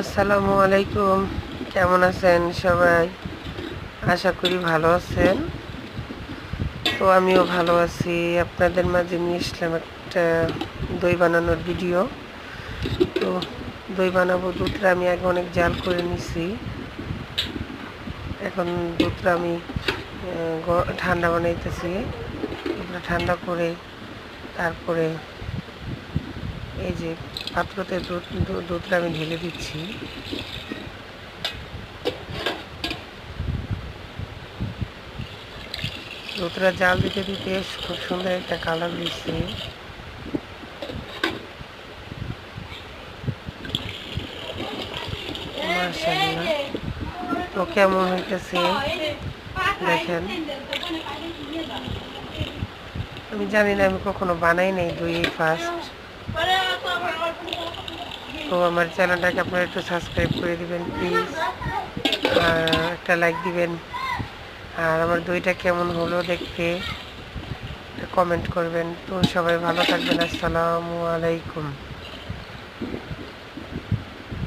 আসসালামু আলাইকুম। কেমন আছেন সবাই? আশা করি ভালো আছেন। তো আমিও ভালো আছি। আপনাদের মাঝে নিয়ে আসলাম একটা দই বানানোর ভিডিও। তো দই বানাবো। দুধটা আমি আগে অনেক জাল করে নিছি। এখন দুধটা আমি ঠান্ডা বানাইতেছি। দুধটা ঠান্ডা করে তারপরে এই যে পাত্রতে দুধটা আমি ঢেলে দিচ্ছি। দুধটা জাল দিতে দিতে খুব সুন্দর একটা কালার দিচ্ছে। মাশাআল্লাহ। তো কেমন হইতেছে দেখেন। আমি জানি না, আমি কখনো বানাই নাই দই, ফার্স্ট। তো আমার চ্যানেলটাকে আপনারা একটু সাবস্ক্রাইব করে দিবেন প্লিজ, আর একটা লাইক দিবেন। আর আমার দইটা কেমন হলো দেখতে কমেন্ট করবেন। তো সবাই ভালো থাকবেন। আসসালামু আলাইকুম।